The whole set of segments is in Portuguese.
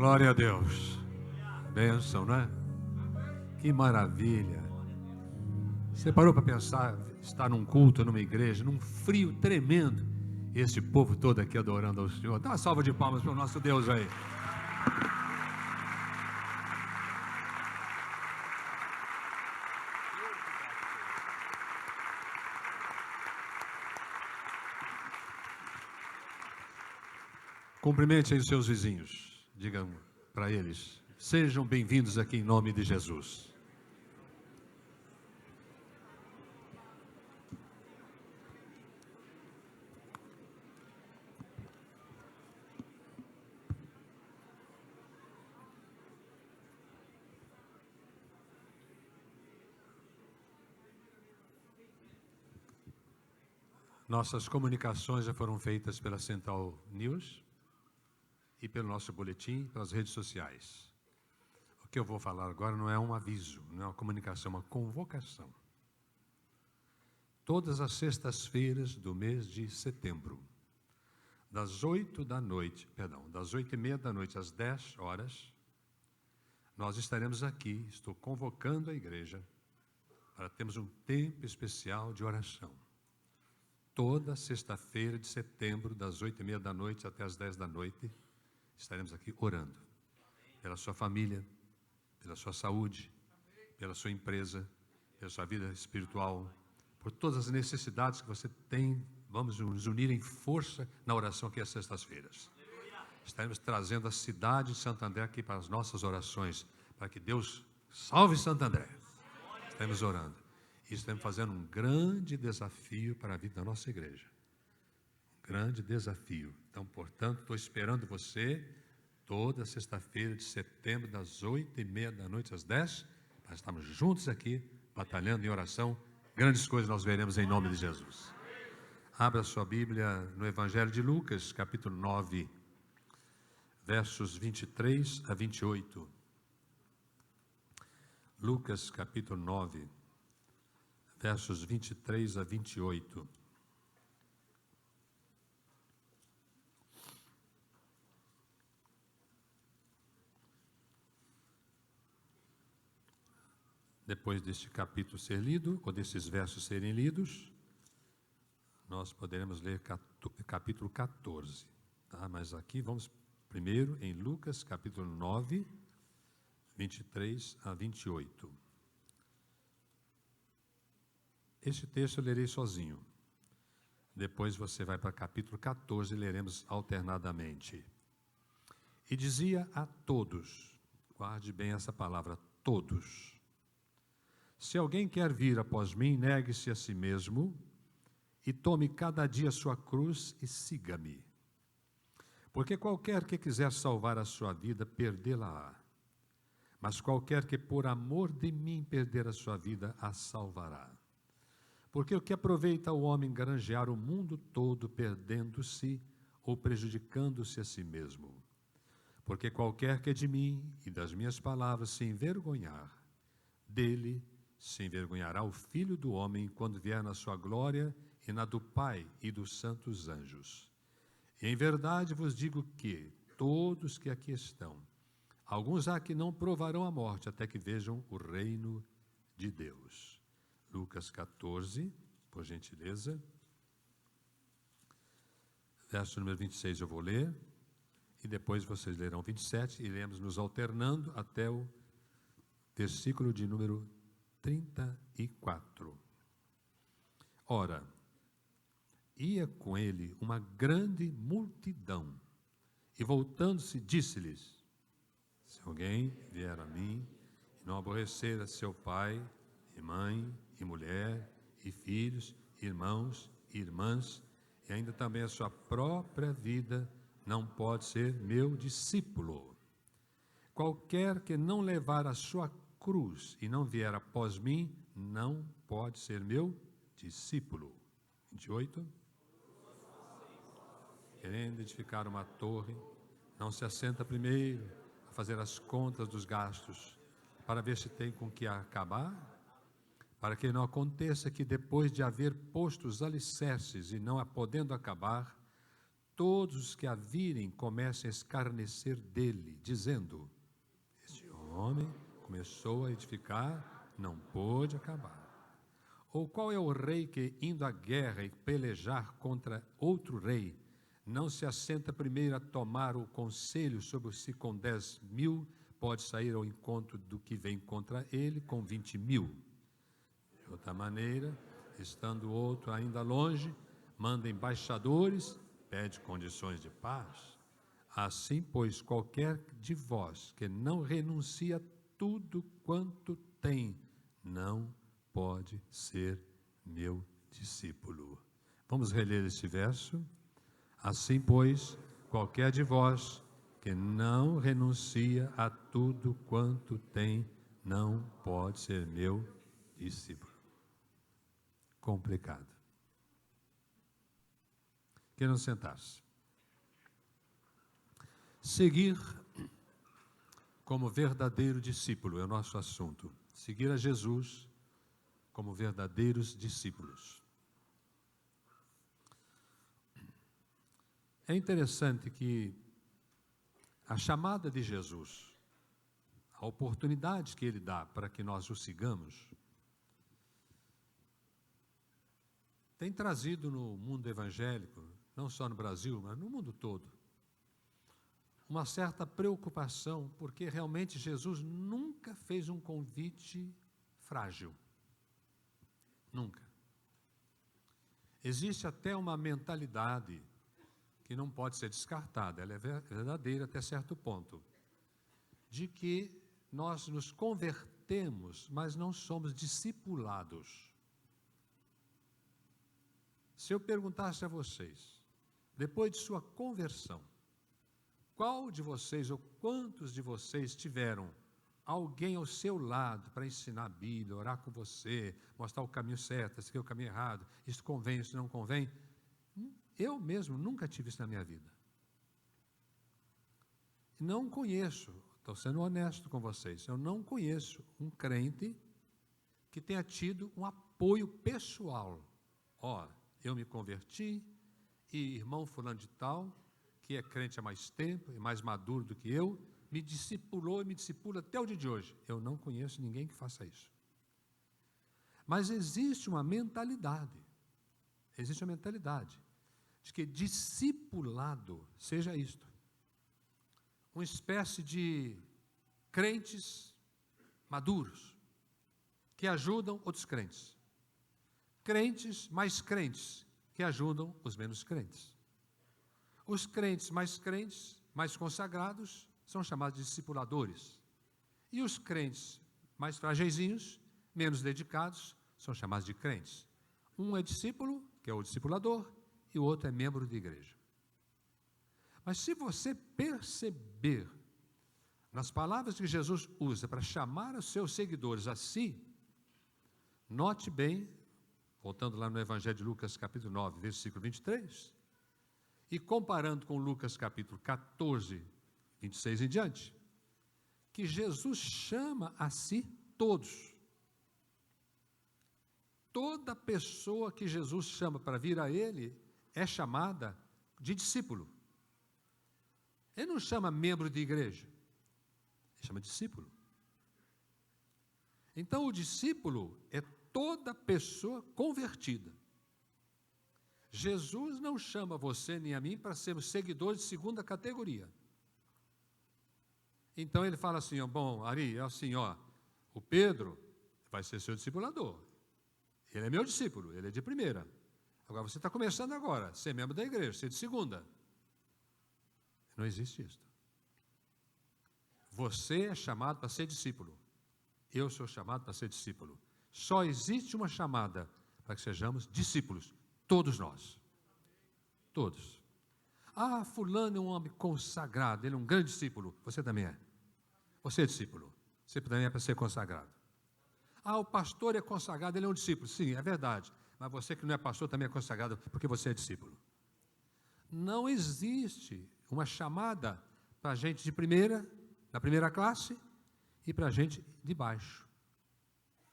Glória a Deus. Bênção, não é? Que maravilha. Você parou para pensar, estar num culto, numa igreja, num frio tremendo, e esse povo todo aqui adorando ao Senhor. Dá uma salva de palmas para o nosso Deus aí. Cumprimente aí os seus vizinhos. Digam para eles: sejam bem-vindos aqui em nome de Jesus. Nossas comunicações já foram feitas pela Central News e pelo nosso boletim, pelas redes sociais. O que eu vou falar agora não é um aviso, não é uma comunicação, é uma convocação. Todas as sextas-feiras do mês de setembro, das 8h30 da noite às 10 horas, nós estaremos aqui, estou convocando a igreja para termos um tempo especial de oração. Toda sexta-feira de setembro, das 8h30 da noite até as 10 da noite, estaremos aqui orando pela sua família, pela sua saúde, pela sua empresa, pela sua vida espiritual, por todas as necessidades que você tem. Vamos nos unir em força na oração aqui às sextas-feiras. Estaremos trazendo a cidade de Santo André aqui para as nossas orações, para que Deus salve Santo André. Estaremos orando. E estamos fazendo um grande desafio para a vida da nossa igreja. Um grande desafio. Então, portanto, estou esperando você toda sexta-feira de setembro, das 8h30 da noite às 10, para estarmos juntos aqui, batalhando em oração. Grandes coisas nós veremos em nome de Jesus. Abra sua Bíblia no Evangelho de Lucas, capítulo 9, versos 23 a 28. Lucas, capítulo 9, versos 23 a 28. Depois deste capítulo ser lido, ou desses versos serem lidos, nós poderemos ler capítulo 14. Tá? Mas aqui vamos primeiro em Lucas, capítulo 9, 23 a 28. Este texto eu lerei sozinho. Depois você vai para capítulo 14 e leremos alternadamente. E dizia a todos, guarde bem essa palavra, todos: se alguém quer vir após mim, negue-se a si mesmo e tome cada dia a sua cruz e siga-me. Porque qualquer que quiser salvar a sua vida, perdê-la-á. Mas qualquer que por amor de mim perder a sua vida, a salvará. Porque o que aproveita o homem granjear o mundo todo, perdendo-se ou prejudicando-se a si mesmo? Porque qualquer que de mim e das minhas palavras se envergonhar, dele se envergonhará o Filho do Homem quando vier na sua glória e na do Pai e dos santos anjos. E em verdade vos digo que todos que aqui estão, alguns há que não provarão a morte até que vejam o reino de Deus. Lucas 14, por gentileza. Verso número 26 eu vou ler, e depois vocês lerão 27, e iremos nos alternando até o versículo de número 34. Ora, ia com ele uma grande multidão, e voltando-se, disse-lhes: se alguém vier a mim e não aborrecer a seu pai, e mãe, e mulher, e filhos, irmãos, e irmãs, e ainda também a sua própria vida, não pode ser meu discípulo. Qualquer que não levar a sua cruz e não vier após mim, não pode ser meu discípulo. 28. Querendo edificar uma torre, não se assenta primeiro a fazer as contas dos gastos, para ver se tem com que acabar, para que não aconteça que depois de haver posto os alicerces e não a podendo acabar, todos os que a virem comecem a escarnecer dele, dizendo: este homem começou a edificar, não pôde acabar. Ou qual é o rei que, indo à guerra e pelejar contra outro rei, não se assenta primeiro a tomar o conselho sobre se com 10.000 pode sair ao encontro do que vem contra ele com 20.000? De outra maneira, estando outro ainda longe, manda embaixadores, pede condições de paz. Assim, pois, qualquer de vós que não renuncia tudo quanto tem, não pode ser meu discípulo. Vamos reler este verso. Assim, pois, qualquer de vós que não renuncia a tudo quanto tem, não pode ser meu discípulo. Complicado. Queiram sentar-se. Seguir como verdadeiro discípulo é o nosso assunto. Seguir a Jesus como verdadeiros discípulos. É interessante que a chamada de Jesus, a oportunidade que ele dá para que nós o sigamos, tem trazido no mundo evangélico, não só no Brasil, mas no mundo todo, uma certa preocupação, porque realmente Jesus nunca fez um convite frágil. Nunca. Existe até uma mentalidade que não pode ser descartada, ela é verdadeira até certo ponto, de que nós nos convertemos, mas não somos discipulados. Se eu perguntasse a vocês, depois de sua conversão, qual de vocês ou quantos de vocês tiveram alguém ao seu lado para ensinar a Bíblia, orar com você, mostrar o caminho certo, esse aqui é o caminho errado, isso convém, isso não convém? Eu mesmo nunca tive isso na minha vida. Não conheço, estou sendo honesto com vocês, eu não conheço um crente que tenha tido um apoio pessoal. Eu me converti e irmão fulano de tal, que é crente há mais tempo e mais maduro do que eu, me discipulou e me discipula até o dia de hoje. Eu não conheço ninguém que faça isso. Mas existe uma mentalidade de que discipulado seja isto, uma espécie de crentes maduros, que ajudam outros crentes, crentes mais crentes, que ajudam os menos crentes. Os crentes, mais consagrados, são chamados de discipuladores, e os crentes mais frageizinhos, menos dedicados, são chamados de crentes. Um é discípulo, que é o discipulador, e o outro é membro de igreja. Mas se você perceber, nas palavras que Jesus usa para chamar os seus seguidores a si, note bem, voltando lá no Evangelho de Lucas, capítulo 9, versículo 23, e comparando com Lucas, capítulo 14, 26 em diante, que Jesus chama a si todos. Toda pessoa que Jesus chama para vir a ele é chamada de discípulo. Ele não chama membro de igreja, ele chama discípulo. Então, o discípulo é toda pessoa convertida. Jesus não chama você nem a mim para sermos seguidores de segunda categoria. Então, ele fala assim, bom, Ari, é assim, o Pedro vai ser seu discipulador. Ele é meu discípulo, ele é de primeira. Agora, você está começando agora, ser membro da igreja, ser de segunda. Não existe isso. Você é chamado para ser discípulo. Eu sou chamado para ser discípulo. Só existe uma chamada para que sejamos discípulos. Todos nós. Todos. Fulano é um homem consagrado, ele é um grande discípulo. Você também é. Você é discípulo. Você também é para ser consagrado. O pastor é consagrado, ele é um discípulo. Sim, é verdade. Mas você que não é pastor também é consagrado porque você é discípulo. Não existe uma chamada para gente de primeira, na primeira classe, e para gente de baixo,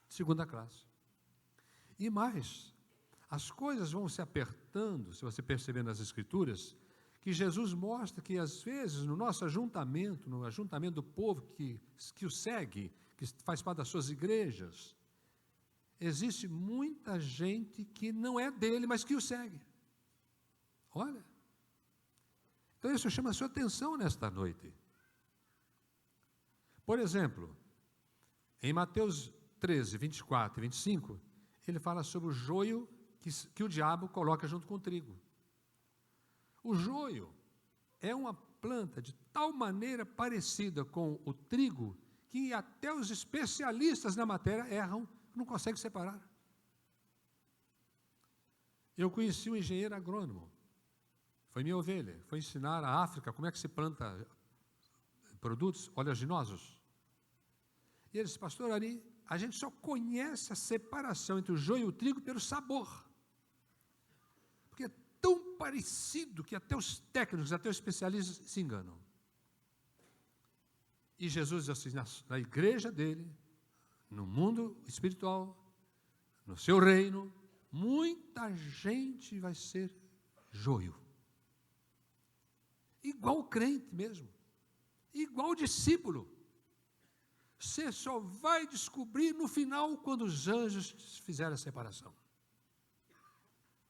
segunda classe. E mais, as coisas vão se apertando, se você perceber nas Escrituras, que Jesus mostra que, às vezes, no nosso ajuntamento, no ajuntamento do povo que o segue, que faz parte das suas igrejas, existe muita gente que não é dele, mas que o segue. Olha. Então, isso chama a sua atenção nesta noite. Por exemplo, em Mateus 13, 24 e 25, ele fala sobre o joio que o diabo coloca junto com o trigo. O joio é uma planta de tal maneira parecida com o trigo que até os especialistas na matéria erram, não conseguem separar. Eu conheci um engenheiro agrônomo, foi minha ovelha, foi ensinar a África como é que se planta produtos oleaginosos. E ele disse, pastor Ari, a gente só conhece a separação entre o joio e o trigo pelo sabor. Porque é tão parecido que até os técnicos, até os especialistas se enganam. E Jesus diz assim, na igreja dele, no mundo espiritual, no seu reino, muita gente vai ser joio. Igual o crente mesmo, igual o discípulo. Você só vai descobrir no final quando os anjos fizerem a separação.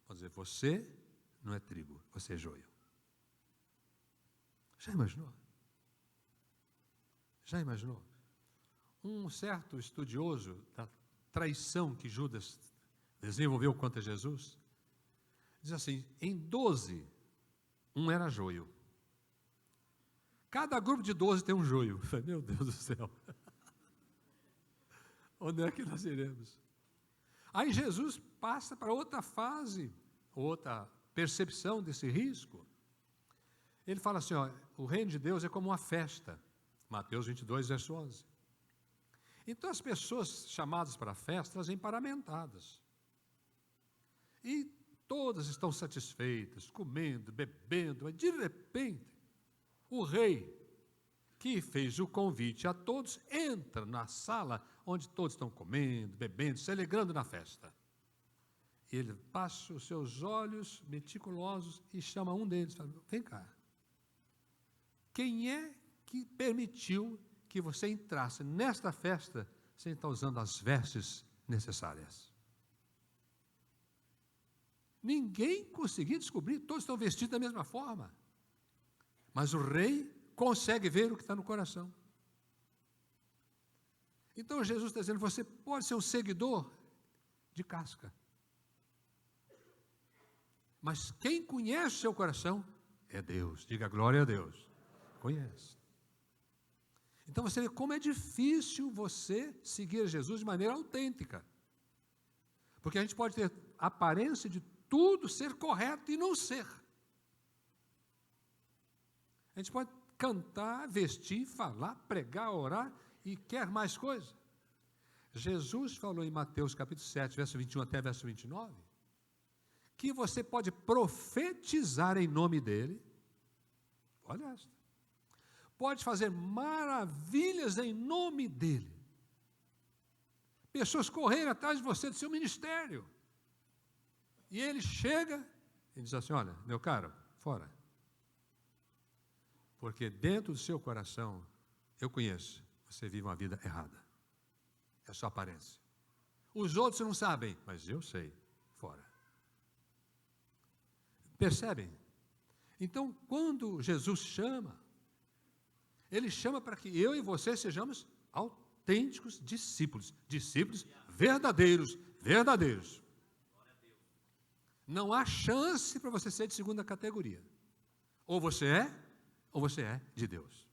Vou dizer, você não é trigo, você é joio. Já imaginou? Já imaginou? Um certo estudioso da traição que Judas desenvolveu contra Jesus, diz assim, em 12, um era joio. Cada grupo de 12 tem um joio. Meu Deus do céu. Onde é que nós iremos? Aí Jesus passa para outra fase, outra percepção desse risco. Ele fala assim, ó, o reino de Deus é como uma festa. Mateus 22, verso 11. Então as pessoas chamadas para a festa, elas vêm paramentadas. E todas estão satisfeitas, comendo, bebendo, mas de repente, o rei, que fez o convite a todos, entra na sala onde todos estão comendo, bebendo, se alegrando na festa. E ele passa os seus olhos meticulosos e chama um deles, fala, vem cá, quem é que permitiu que você entrasse nesta festa sem estar usando as vestes necessárias? Ninguém conseguiu descobrir, todos estão vestidos da mesma forma. Mas o rei consegue ver o que está no coração. Então Jesus está dizendo, você pode ser um seguidor de casca. Mas quem conhece o seu coração é Deus. Diga glória a Deus. Conhece. Então você vê como é difícil você seguir Jesus de maneira autêntica. Porque a gente pode ter aparência de tudo ser correto e não ser. A gente pode cantar, vestir, falar, pregar, orar e quer mais coisa. Jesus falou em Mateus capítulo 7, verso 21 até verso 29, que você pode profetizar em nome dele. Olha esta. Pode fazer maravilhas em nome dele. Pessoas correrem atrás de você, do seu ministério. E ele chega e diz assim, olha, meu caro, fora. Porque dentro do seu coração, eu conheço, você vive uma vida errada. É só aparência. Os outros não sabem, mas eu sei, fora. Percebem? Então, quando Jesus chama, ele chama para que eu e você sejamos autênticos discípulos. Discípulos verdadeiros, verdadeiros. Não há chance para você ser de segunda categoria. Ou você é de Deus.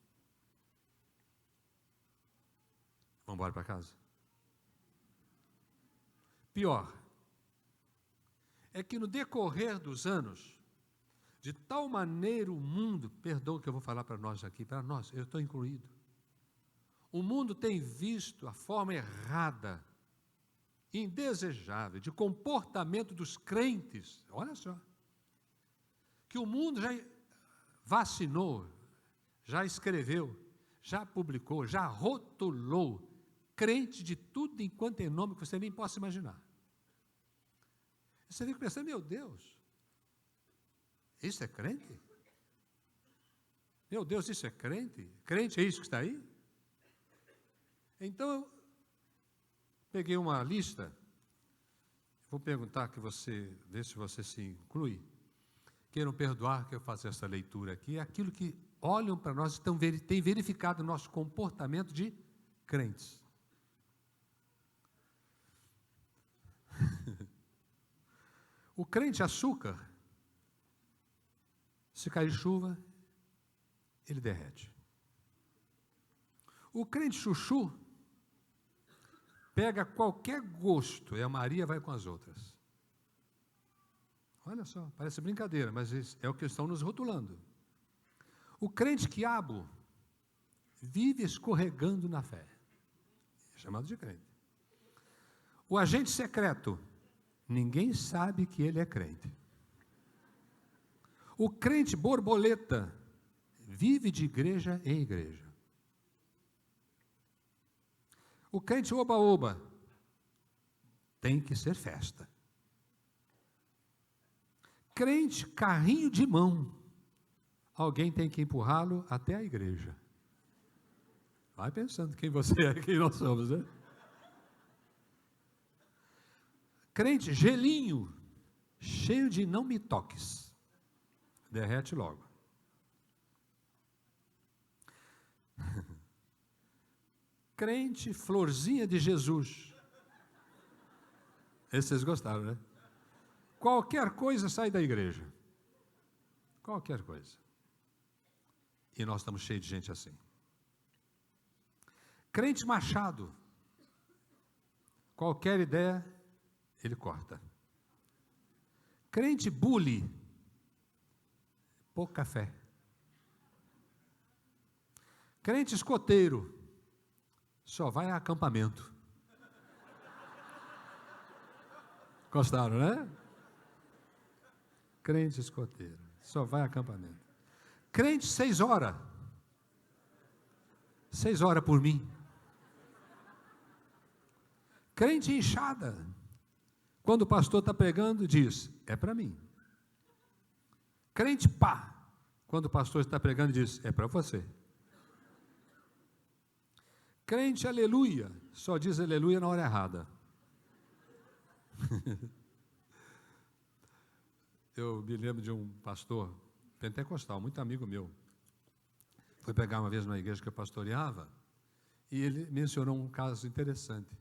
Vamos embora para casa? Pior, é que no decorrer dos anos, de tal maneira o mundo, perdão que eu vou falar para nós aqui, para nós, eu estou incluído. O mundo tem visto a forma errada, indesejável, de comportamento dos crentes, olha só, que o mundo já vacinou, já escreveu, já publicou, já rotulou, crente de tudo enquanto é nome que você nem possa imaginar. Você fica pensando, meu Deus, isso é crente? Meu Deus, isso é crente? Crente é isso que está aí? Então, eu peguei uma lista, vou perguntar que você, vê se você se inclui. Queiram perdoar que eu faça essa leitura aqui, é aquilo que olham para nós e têm verificado o nosso comportamento de crentes. O crente açúcar, se cair chuva, ele derrete. O crente chuchu pega qualquer gosto e a Maria vai com as outras. Olha só, parece brincadeira, mas é o que estão nos rotulando. O crente quiabo vive escorregando na fé. É chamado de crente. O agente secreto, ninguém sabe que ele é crente. O crente borboleta vive de igreja em igreja. O crente oba-oba tem que ser festa. Crente carrinho de mão, alguém tem que empurrá-lo até a igreja. Vai pensando quem você é e quem nós somos, né? Crente gelinho, cheio de não me toques, derrete logo. Crente florzinha de Jesus. Esse vocês gostaram, né? Qualquer coisa sai da igreja. Qualquer coisa. E nós estamos cheios de gente assim. Crente machado. Qualquer ideia, ele corta. Crente bully. Pouca fé. Crente escoteiro. Só vai a acampamento. Gostaram, né? Crente escoteiro. Só vai a acampamento. Crente 6 horas. 6 horas por mim. Crente inchada. Quando o pastor está pregando, diz, é para mim. Crente pá. Quando o pastor está pregando, diz, é para você. Crente aleluia, só diz aleluia na hora errada. Eu me lembro de um pastor pentecostal, muito amigo meu. Foi pregar uma vez na igreja que eu pastoreava, e ele mencionou um caso interessante,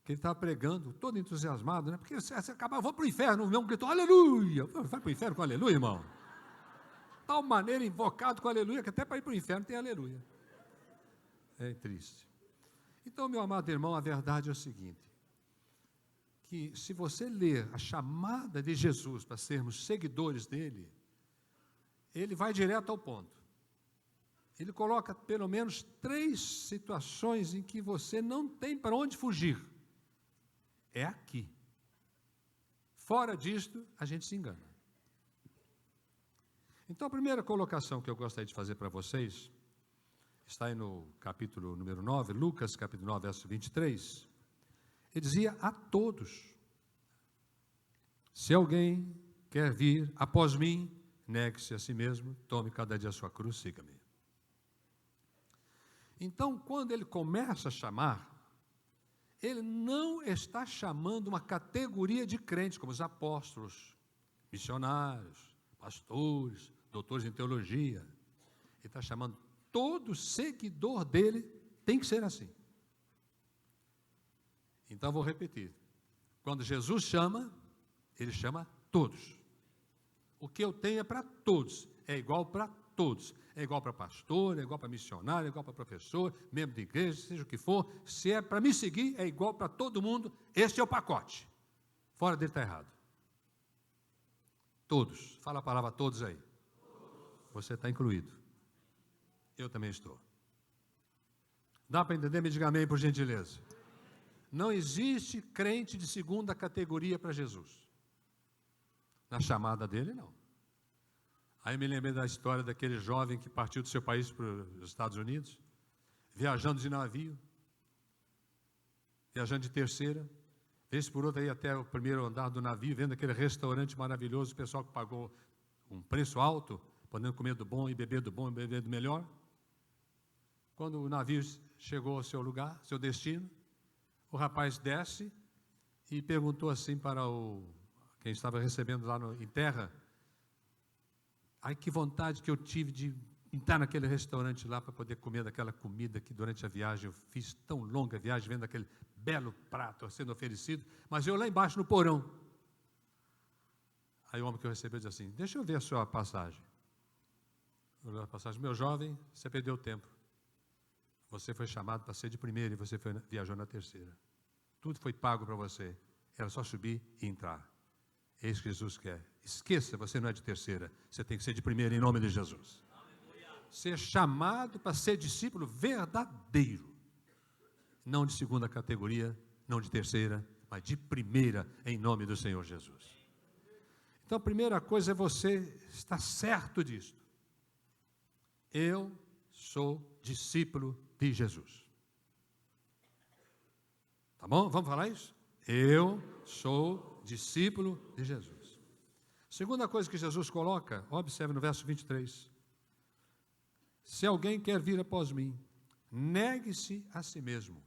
que ele estava pregando, todo entusiasmado, né? Porque você acaba, vou para o inferno, o meu gritou, aleluia. Vai para o inferno com aleluia, irmão? Tal maneira, invocado com aleluia, que até para ir para o inferno tem aleluia. É triste. Então, meu amado irmão, a verdade é o seguinte, que se você ler a chamada de Jesus para sermos seguidores dele, ele vai direto ao ponto. Ele coloca pelo menos 3 situações em que você não tem para onde fugir. É aqui. Fora disto, a gente se engana. Então, a primeira colocação que eu gostaria de fazer para vocês, está aí no capítulo número 9, Lucas capítulo 9, verso 23, ele dizia a todos, se alguém quer vir após mim, negue-se a si mesmo, tome cada dia a sua cruz, siga-me. Então, quando ele começa a chamar, ele não está chamando uma categoria de crentes, como os apóstolos, missionários, pastores, doutores em teologia. Ele está chamando todo seguidor dele, tem que ser assim. Então, vou repetir. Quando Jesus chama, ele chama todos. O que eu tenho é para todos, é igual para todos. É igual para pastor, é igual para missionário, é igual para professor, membro de igreja, seja o que for. Se é para me seguir, é igual para todo mundo. Este é o pacote. Fora dele está errado. Todos. Fala a palavra todos aí. Você está incluído. Eu também estou. Dá para entender? Me diga amém, por gentileza. Não existe crente de segunda categoria para Jesus. Na chamada dele, não. Aí me lembrei da história daquele jovem que partiu do seu país para os Estados Unidos, viajando de navio, viajando de terceira, vez por outra aí até o primeiro andar do navio, vendo aquele restaurante maravilhoso, o pessoal que pagou um preço alto podendo comer do bom e beber do melhor. Quando o navio chegou ao seu lugar, seu destino, o rapaz desce e perguntou assim para quem estava recebendo lá em terra: ai, que vontade que eu tive de entrar naquele restaurante lá para poder comer daquela comida que durante a viagem eu fiz, tão longa a viagem, vendo aquele belo prato sendo oferecido, mas eu lá embaixo no porão. Aí o homem que eu recebeu disse assim: deixa eu ver a sua passagem. A passagem: meu jovem, você perdeu tempo. Você foi chamado para ser de primeira e você viajou na terceira. Tudo foi pago para você. Era só subir e entrar. É isso que Jesus quer. Esqueça, você não é de terceira. Você tem que ser de primeira em nome de Jesus. Ser chamado para ser discípulo verdadeiro. Não de segunda categoria, não de terceira, mas de primeira em nome do Senhor Jesus. Então a primeira coisa é você estar certo disso. Eu sou discípulo de Jesus. Tá bom? Vamos falar isso? Eu sou discípulo de Jesus. Segunda coisa que Jesus coloca, observe no verso 23. Se alguém quer vir após mim, negue-se a si mesmo.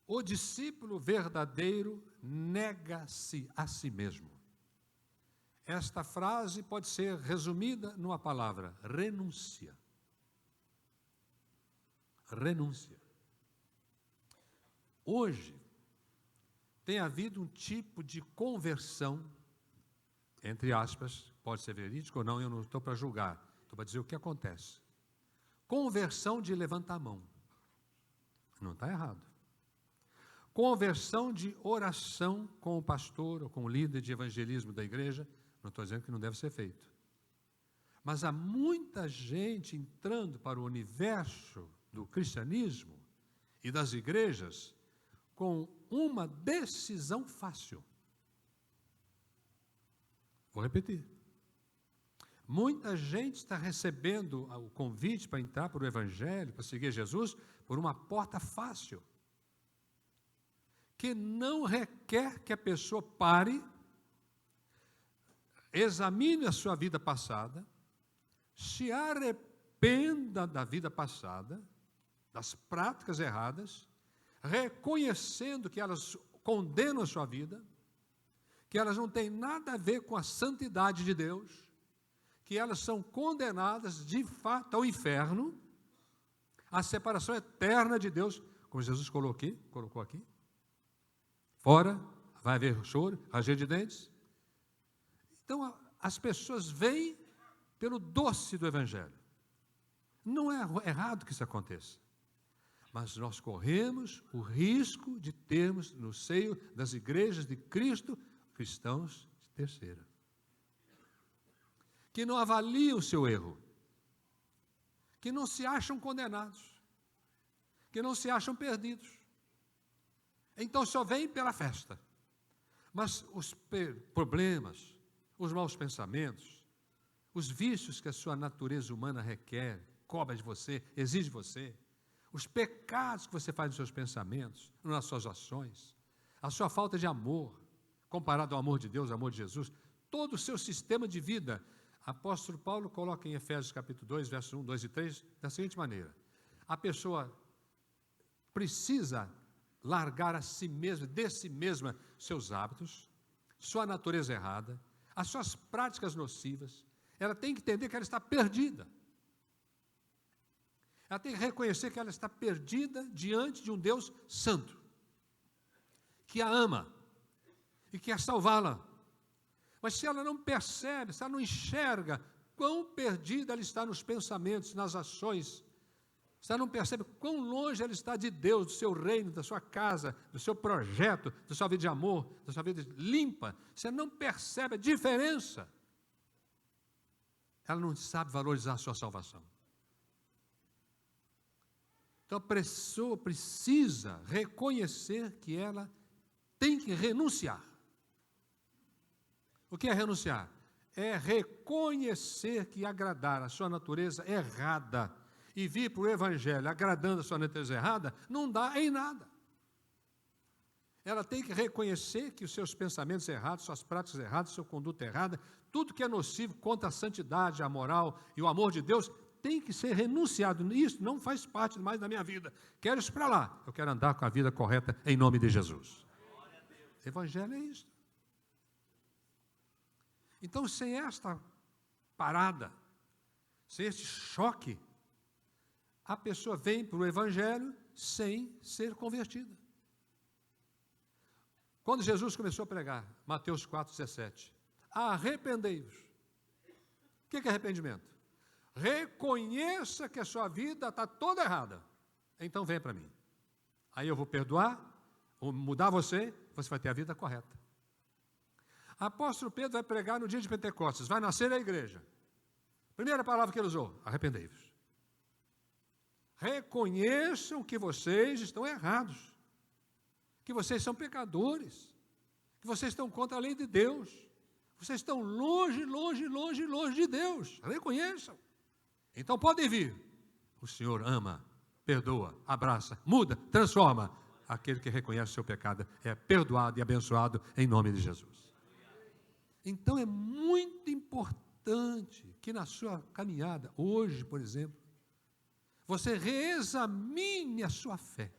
O discípulo verdadeiro nega-se a si mesmo. Esta frase pode ser resumida numa palavra: renúncia. Renúncia. Hoje, tem havido um tipo de conversão, entre aspas, pode ser verídico ou não, eu não estou para julgar, estou para dizer o que acontece. Conversão de levantar a mão. Não está errado. Conversão de oração com o pastor ou com o líder de evangelismo da igreja, não estou dizendo que não deve ser feito. Mas há muita gente entrando para o universo do cristianismo e das igrejas com uma decisão fácil. Vou repetir. Muita gente está recebendo o convite para entrar para o evangelho, para seguir Jesus, por uma porta fácil, que não requer que a pessoa pare, examine a sua vida passada, se arrependa da vida passada, das práticas erradas, reconhecendo que elas condenam a sua vida, que elas não têm nada a ver com a santidade de Deus, que elas são condenadas de fato ao inferno, à separação eterna de Deus, como Jesus colocou aqui. Fora, vai haver choro, ranger de dentes. Então, as pessoas vêm pelo doce do evangelho. Não é errado que isso aconteça. Mas nós corremos o risco de termos no seio das igrejas de Cristo cristãos de terceira, que não avaliam o seu erro, que não se acham condenados, que não se acham perdidos. Então só vêm pela festa. Mas os problemas, os maus pensamentos, os vícios que a sua natureza humana requer, cobra de você, exige de você, os pecados que você faz nos seus pensamentos, nas suas ações, a sua falta de amor, comparado ao amor de Deus, ao amor de Jesus, todo o seu sistema de vida. Apóstolo Paulo coloca em Efésios capítulo 2, versos 1, 2 e 3, da seguinte maneira: a pessoa precisa largar a si mesma, de si mesma, seus hábitos, sua natureza errada, as suas práticas nocivas. Ela tem que entender que ela está perdida. Ela tem que reconhecer que ela está perdida diante de um Deus santo, que a ama e quer salvá-la. Mas se ela não percebe, se ela não enxerga quão perdida ela está nos pensamentos, nas ações, se ela não percebe quão longe ela está de Deus, do seu reino, da sua casa, do seu projeto, da sua vida de amor, da sua vida limpa, se ela não percebe a diferença, ela não sabe valorizar a sua salvação. Então a pessoa precisa reconhecer que ela tem que renunciar. O que é renunciar? É reconhecer que agradar a sua natureza errada e vir para o evangelho agradando a sua natureza errada não dá em nada. Ela tem que reconhecer que os seus pensamentos errados, suas práticas erradas, sua conduta errada, tudo que é nocivo contra a santidade, a moral e o amor de Deus, tem que ser renunciado. Isso não faz parte mais da minha vida. Quero isso para lá. Eu quero andar com a vida correta em nome de Jesus. Evangelho é isso. Então, sem esta parada, sem este choque, a pessoa vem para o Evangelho sem ser convertida. Quando Jesus começou a pregar, Mateus 4,17, arrependei-vos. O que é arrependimento? Reconheça que a sua vida está toda errada. Então vem para mim. Aí eu vou perdoar, vou mudar você vai ter a vida correta. Apóstolo Pedro vai pregar no dia de Pentecostes, vai nascer a igreja. Primeira palavra que ele usou, arrependei-vos. Reconheçam que vocês estão errados, que vocês são pecadores, que vocês estão contra a lei de Deus, vocês estão longe, longe, longe, longe de Deus. Reconheçam. Então podem vir. O Senhor ama, perdoa, abraça, muda, transforma. Aquele que reconhece o seu pecado é perdoado e abençoado em nome de Jesus. Então é muito importante que na sua caminhada, hoje, por exemplo, você reexamine a sua fé.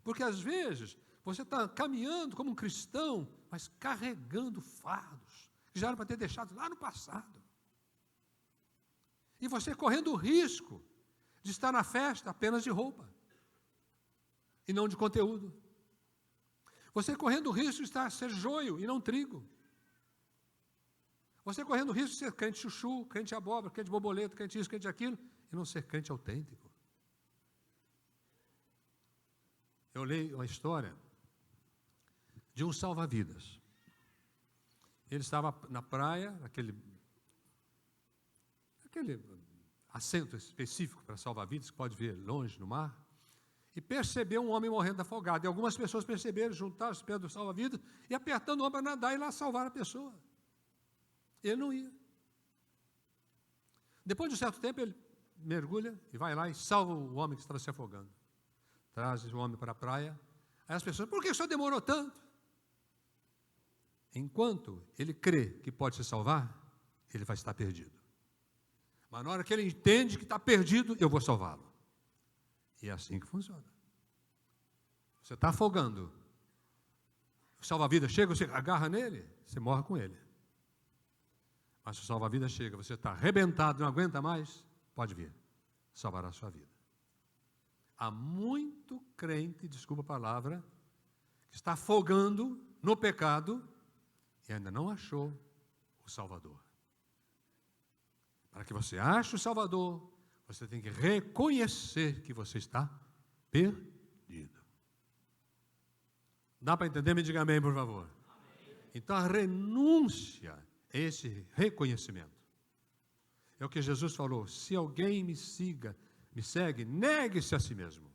Porque às vezes você está caminhando como um cristão, mas carregando fardos que já era para ter deixado lá no passado. E você correndo o risco de estar na festa apenas de roupa e não de conteúdo. Você correndo o risco de ser joio e não trigo. Você correndo o risco de ser crente chuchu, crente abóbora, crente borboleta, crente isso, crente aquilo, e não ser crente autêntico. Eu leio uma história de um salva-vidas. Ele estava na praia, aquele assento específico para salva-vidas, que pode ver longe no mar, e percebeu um homem morrendo afogado. E algumas pessoas perceberam, juntaram-se perto do salva-vidas e apertando o homem para nadar e lá salvar a pessoa. Ele não ia. Depois de um certo tempo, ele mergulha e vai lá e salva o homem que estava se afogando. Traz o homem para a praia. Aí as pessoas, por que o senhor demorou tanto? Enquanto ele crê que pode se salvar, ele vai estar perdido. Mas na hora que ele entende que está perdido, eu vou salvá-lo. E é assim que funciona. Você está afogando. O salva-vidas chega, você agarra nele, você morre com ele. Mas se o salva-vidas chega, você está arrebentado, não aguenta mais, pode vir, salvará a sua vida. Há muito crente, desculpa a palavra, que está afogando no pecado e ainda não achou o Salvador. Para que você ache o Salvador, você tem que reconhecer que você está perdido. Dá para entender? Me diga amém, por favor. Amém. Então a renúncia é esse reconhecimento. É o que Jesus falou, se alguém me segue, negue-se a si mesmo.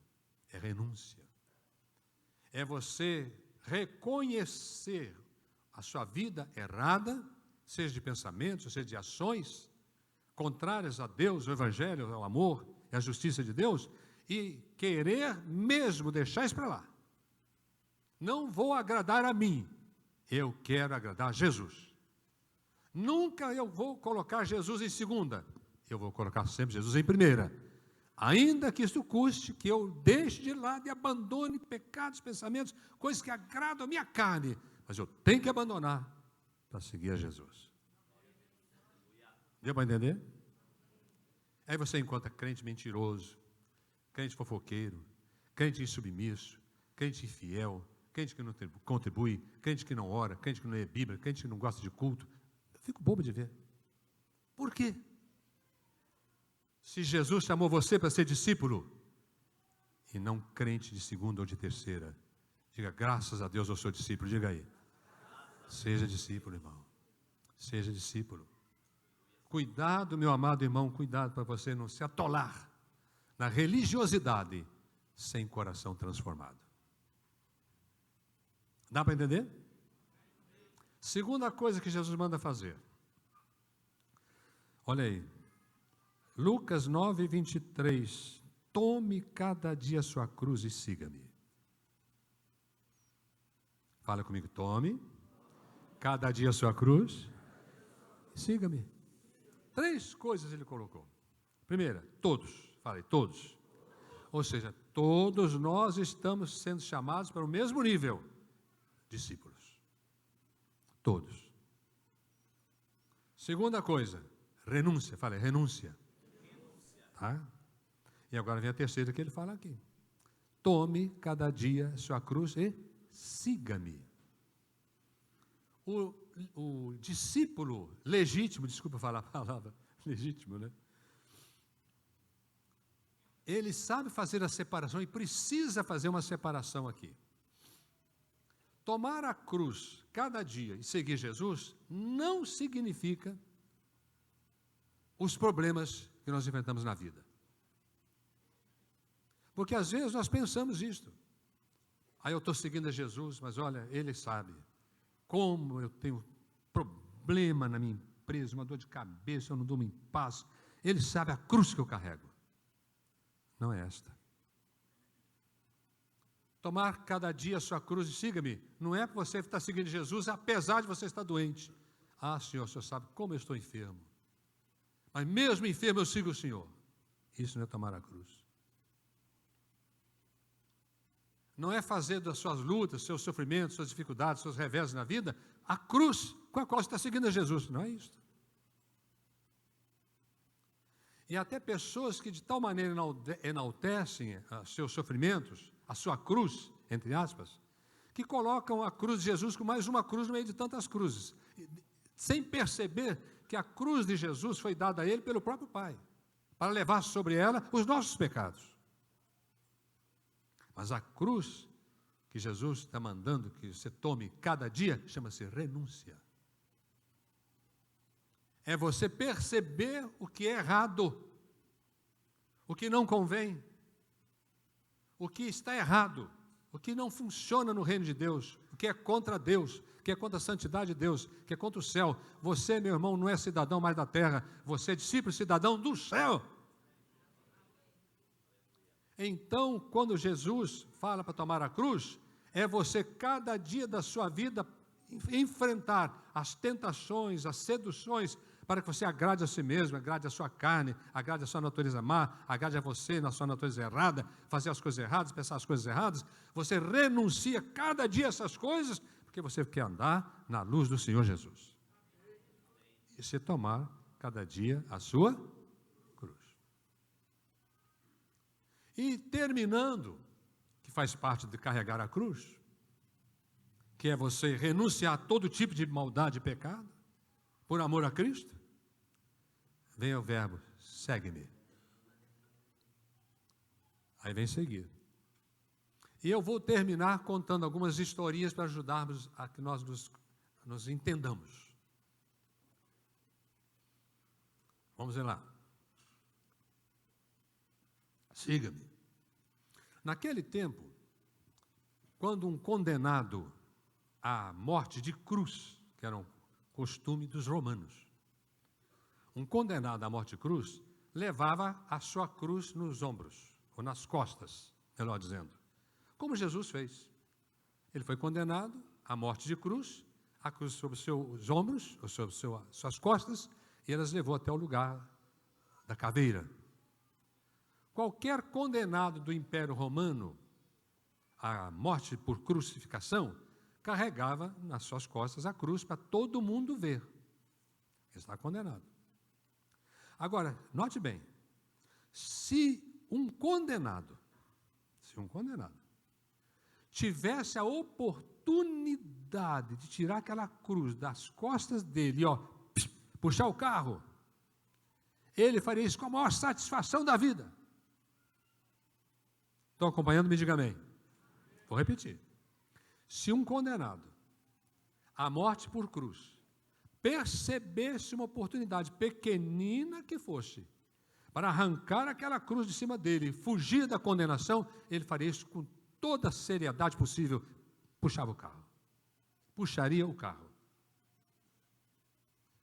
É renúncia. É você reconhecer a sua vida errada, seja de pensamentos, seja de ações, contrárias a Deus, ao Evangelho, ao amor e à justiça de Deus, e querer mesmo deixar isso para lá. Não vou agradar a mim, eu quero agradar a Jesus. Nunca eu vou colocar Jesus em segunda, eu vou colocar sempre Jesus em primeira. Ainda que isso custe que eu deixe de lado e abandone pecados, pensamentos, coisas que agradam a minha carne, mas eu tenho que abandonar para seguir a Jesus. Deu para entender? Aí você encontra crente mentiroso, crente fofoqueiro, crente insubmisso, crente infiel, crente que não contribui, crente que não ora, crente que não lê Bíblia, crente que não gosta de culto. Eu fico bobo de ver. Por quê? Se Jesus chamou você para ser discípulo, e não crente de segunda ou de terceira, diga, graças a Deus eu sou discípulo, diga aí. Seja discípulo, irmão. Seja discípulo. Cuidado, meu amado irmão, cuidado para você não se atolar na religiosidade sem coração transformado. Dá para entender? Segunda coisa que Jesus manda fazer. Olha aí. Lucas 9, 23. Tome cada dia a sua cruz e siga-me. Fala comigo, tome cada dia a sua cruz e siga-me. 3 coisas ele colocou. Primeira, todos. Falei, todos. Ou seja, todos nós estamos sendo chamados para o mesmo nível. Discípulos. Todos. Segunda coisa, renúncia. Falei, renúncia. Tá? E agora vem a terceira que ele fala aqui. Tome cada dia sua cruz e siga-me. O discípulo legítimo, desculpa falar a palavra legítimo, né? Ele sabe fazer a separação e precisa fazer uma separação aqui. Tomar a cruz cada dia e seguir Jesus não significa os problemas que nós enfrentamos na vida. Porque às vezes nós pensamos isto. Aí eu estou seguindo a Jesus, mas olha, Ele sabe como eu tenho problema na minha empresa, uma dor de cabeça, eu não durmo em paz. Ele sabe a cruz que eu carrego. Não é esta. Tomar cada dia a sua cruz e siga-me, não é para você estar seguindo Jesus, apesar de você estar doente. Ah, Senhor, o Senhor sabe como eu estou enfermo. Mas mesmo enfermo eu sigo o Senhor. Isso não é tomar a cruz. Não é fazer das suas lutas, seus sofrimentos, suas dificuldades, seus reveses na vida, a cruz com a qual você está seguindo a Jesus. Não é isso. E até pessoas que de tal maneira enaltecem seus sofrimentos, a sua cruz, entre aspas, que colocam a cruz de Jesus com mais uma cruz no meio de tantas cruzes, sem perceber que a cruz de Jesus foi dada a ele pelo próprio Pai, para levar sobre ela os nossos pecados. Mas a cruz que Jesus está mandando que você tome cada dia, chama-se renúncia. É você perceber o que é errado, o que não convém, o que está errado, o que não funciona no reino de Deus, o que é contra Deus, o que é contra a santidade de Deus, o que é contra o céu. Você, meu irmão, não é cidadão mais da terra, você é discípulo e cidadão do céu. Então, quando Jesus fala para tomar a cruz, é você cada dia da sua vida enfrentar as tentações, as seduções, para que você agrade a si mesmo, agrade a sua carne, agrade a sua natureza má, agrade a você na sua natureza errada, fazer as coisas erradas, pensar as coisas erradas. Você renuncia cada dia a essas coisas, porque você quer andar na luz do Senhor Jesus. E se tomar cada dia a sua cruz. E terminando, que faz parte de carregar a cruz, que é você renunciar a todo tipo de maldade e pecado, por amor a Cristo, vem o verbo, segue-me. Aí vem seguir. E eu vou terminar contando algumas historinhas para ajudarmos a que nós nos entendamos. Vamos lá. Siga-me. Naquele tempo, quando um condenado à morte de cruz, que era um costume dos romanos, um condenado à morte de cruz levava a sua cruz nos ombros, ou nas costas, melhor dizendo, como Jesus fez. Ele foi condenado à morte de cruz, a cruz sobre os seus ombros, ou sobre suas costas, e elas levou até o lugar da caveira. Qualquer condenado do Império Romano à morte por crucificação, carregava nas suas costas a cruz para todo mundo ver. Ele está condenado. Agora, note bem, se um condenado tivesse a oportunidade de tirar aquela cruz das costas dele, puxar o carro, ele faria isso com a maior satisfação da vida. Estão acompanhando? Me diga amém. Vou repetir. Se um condenado à morte por cruz percebesse uma oportunidade, pequenina que fosse, para arrancar aquela cruz de cima dele e fugir da condenação, ele faria isso com toda a seriedade possível, puxava o carro. Puxaria o carro.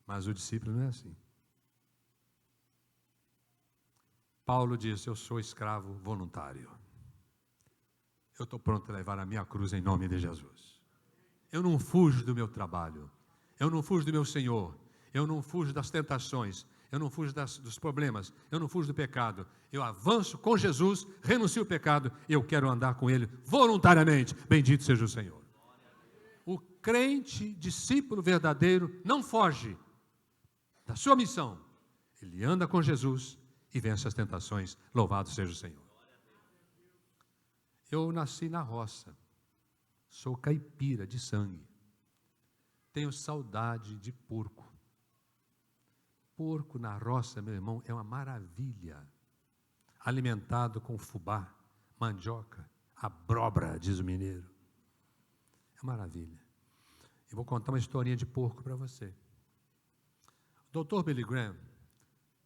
Mas o discípulo não é assim. Paulo diz, eu sou escravo voluntário. Eu estou pronto a levar a minha cruz em nome de Jesus. Eu não fujo do meu trabalho, eu não fujo do meu Senhor, eu não fujo das tentações, eu não fujo dos problemas, eu não fujo do pecado. Eu avanço com Jesus, renuncio ao pecado e eu quero andar com Ele voluntariamente. Bendito seja o Senhor. O crente, discípulo verdadeiro, não foge da sua missão. Ele anda com Jesus e vence as tentações. Louvado seja o Senhor. Eu nasci na roça. Sou caipira de sangue. Tenho saudade de porco. Porco na roça, meu irmão, é uma maravilha. Alimentado com fubá, mandioca, abóbora, diz o mineiro. É maravilha. Eu vou contar uma historinha de porco para você. O Dr. Billy Graham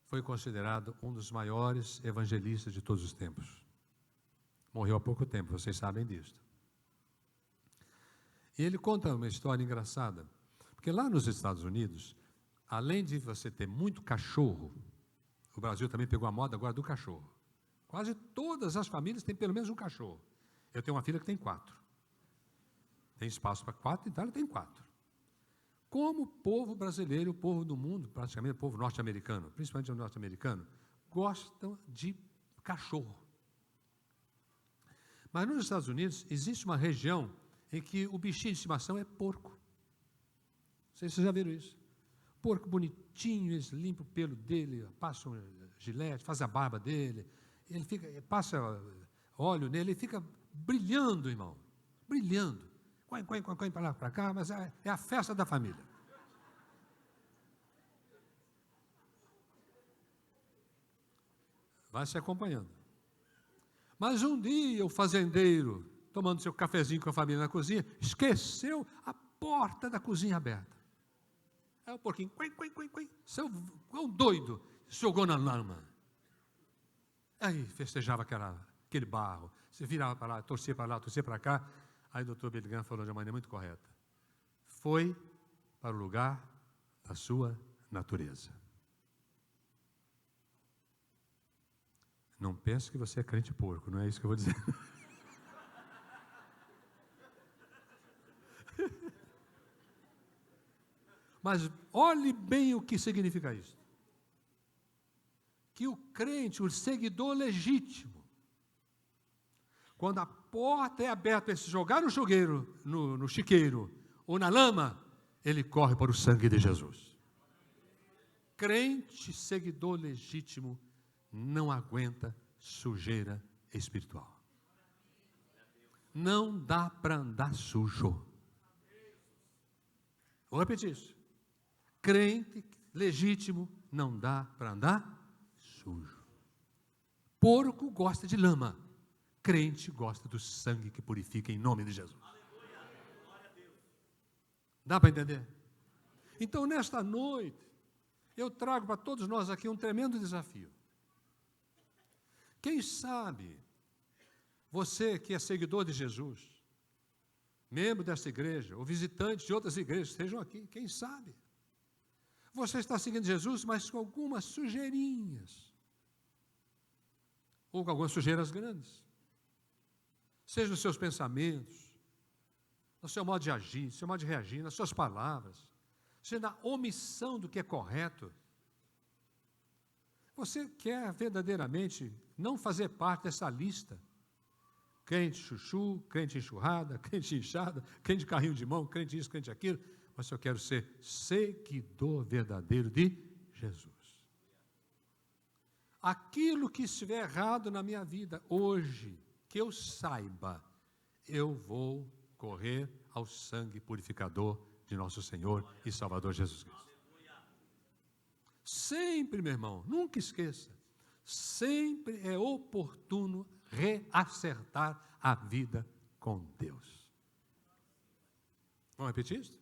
foi considerado um dos maiores evangelistas de todos os tempos. Morreu há pouco tempo, vocês sabem disso. E ele conta uma história engraçada, porque lá nos Estados Unidos, além de você ter muito cachorro, o Brasil também pegou a moda agora do cachorro. Quase todas as famílias têm pelo menos um cachorro. Eu tenho uma filha que tem 4. Tem espaço para 4, então ela tem 4. Como o povo brasileiro, o povo do mundo, praticamente o povo norte-americano, principalmente o norte-americano, gostam de cachorro. Mas nos Estados Unidos existe uma região em que o bichinho de estimação é porco. Não sei se vocês já viram isso. Porco bonitinho, eles limpam o pelo dele, passam gilete, fazem a barba dele, ele passa óleo nele, ele fica brilhando, irmão, brilhando. Coin, para lá, para cá, mas é a festa da família. Vai se acompanhando. Mas um dia o fazendeiro, tomando seu cafezinho com a família na cozinha, esqueceu a porta da cozinha aberta. Aí o porquinho, seu doido, jogou na lama. Aí festejava aquele barro, você virava para lá, torcia para cá. Aí o doutor Billy Graham falou de uma maneira muito correta. Foi para o lugar da sua natureza. Não pense que você é crente porco, não é isso que eu vou dizer. Mas olhe bem o que significa isso. Que o crente, o seguidor legítimo, quando a porta é aberta para se jogar no jogueiro, no chiqueiro, ou na lama, ele corre para o sangue de Jesus. Crente, seguidor legítimo, não aguenta sujeira espiritual. Não dá para andar sujo. Vou repetir isso. Crente legítimo não dá para andar sujo. Porco gosta de lama. Crente gosta do sangue que purifica em nome de Jesus. Dá para entender? Então, nesta noite, eu trago para todos nós aqui um tremendo desafio. Quem sabe, você que é seguidor de Jesus, membro dessa igreja, ou visitante de outras igrejas, estejam aqui, quem sabe? Você está seguindo Jesus, mas com algumas sujeirinhas, ou com algumas sujeiras grandes. Seja nos seus pensamentos, no seu modo de agir, no seu modo de reagir, nas suas palavras, seja na omissão do que é correto. Você quer verdadeiramente não fazer parte dessa lista? Crente chuchu, crente enxurrada, crente inchada, crente carrinho de mão, crente isso, crente aquilo. Mas eu quero ser seguidor verdadeiro de Jesus. Aquilo que estiver errado na minha vida hoje, que eu saiba, eu vou correr ao sangue purificador de nosso Senhor e Salvador Jesus Cristo. Sempre, meu irmão, nunca esqueça, sempre é oportuno reacertar a vida com Deus. Vamos repetir isso?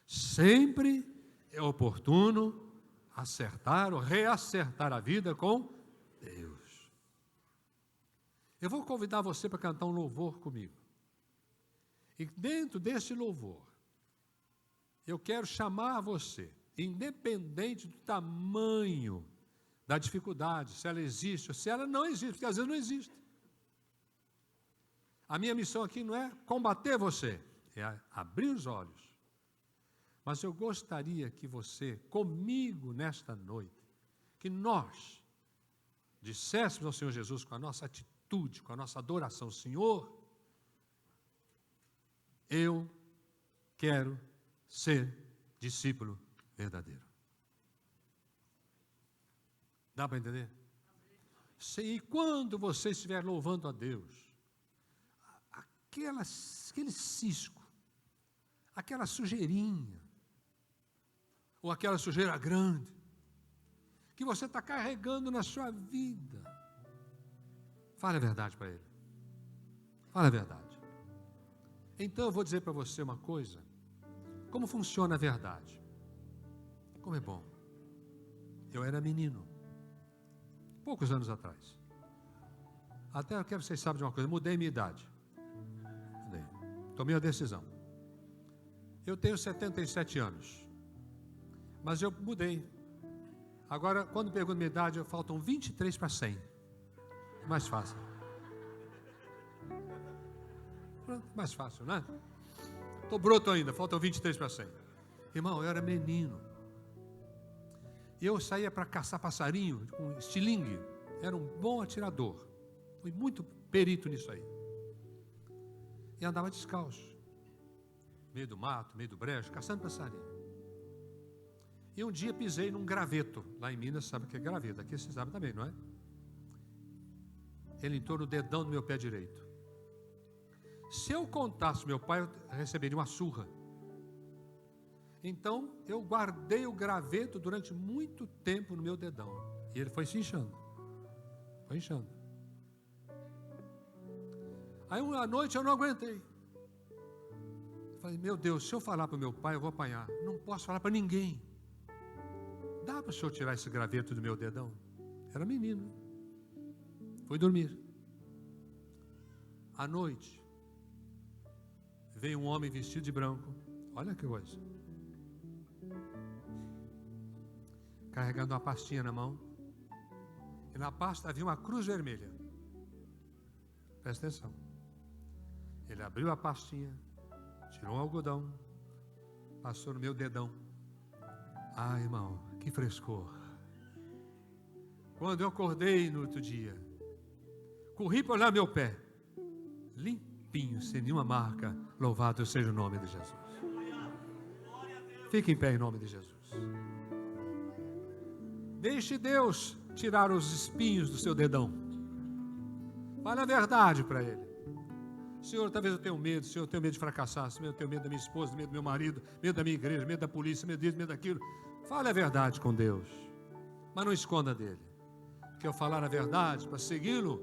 Sempre é oportuno acertar ou reacertar a vida com Deus. Eu vou convidar você para cantar um louvor comigo. E dentro desse louvor, eu quero chamar você, independente do tamanho da dificuldade, se ela existe ou se ela não existe, porque às vezes não existe. A minha missão aqui não é combater você, é abrir os olhos. Mas eu gostaria que você, comigo nesta noite, que nós disséssemos ao Senhor Jesus com a nossa atitude, com a nossa adoração: Senhor, eu quero ser discípulo verdadeiro. Dá para entender? E quando você estiver louvando a Deus, aquele cisco, aquela sujeirinha, ou aquela sujeira grande, que você está carregando na sua vida, fale a verdade para Ele. Fale a verdade. Então eu vou dizer para você uma coisa: como funciona a verdade. Como é bom. Eu era menino, poucos anos atrás. Até eu quero que vocês saibam de uma coisa: mudei minha idade. Tomei a decisão. Eu tenho 77 anos, mas eu mudei. Agora, quando pergunto minha idade, faltam 23 para 100. Mais fácil. Pronto, mais fácil, né? Estou broto ainda, faltam 23 para 100. Irmão, eu era menino. E eu saía para caçar passarinho com estilingue. Era um bom atirador. Fui muito perito nisso aí. E andava descalço. Meio do mato, meio do brejo, caçando passarinho. E um dia pisei num graveto. Lá em Minas, sabe o que é graveto? Aqui você sabe também, não é? Ele entrou no dedão do meu pé direito. Se eu contasse meu pai, eu receberia uma surra. Então, eu guardei o graveto durante muito tempo no meu dedão. E ele foi se inchando. Foi inchando. Aí, uma noite, eu não aguentei. Falei: meu Deus, se eu falar para o meu pai, eu vou apanhar. Não posso falar para ninguém. Dá para o senhor tirar esse graveto do meu dedão? Era menino. Fui dormir. À noite, veio um homem vestido de branco. Olha que coisa. Carregando uma pastinha na mão. E na pasta havia uma cruz vermelha. Presta atenção. Ele abriu a pastinha, tirou um algodão, passou no meu dedão. Ah, irmão, que frescor. Quando eu acordei no outro dia, corri para olhar meu pé, limpinho, sem nenhuma marca. Louvado seja o nome de Jesus. Fique em pé em nome de Jesus. Deixe Deus tirar os espinhos do seu dedão. Fale a verdade para Ele. Senhor, talvez eu tenha medo. Senhor, eu tenho medo de fracassar. Senhor, eu tenho medo da minha esposa, medo do meu marido, medo da minha igreja, medo da polícia, medo disso, medo daquilo. Fale a verdade com Deus, mas não esconda dele. Porque eu falar a verdade para segui-lo,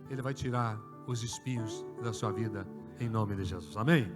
Ele vai tirar os espinhos da sua vida, em nome de Jesus. Amém?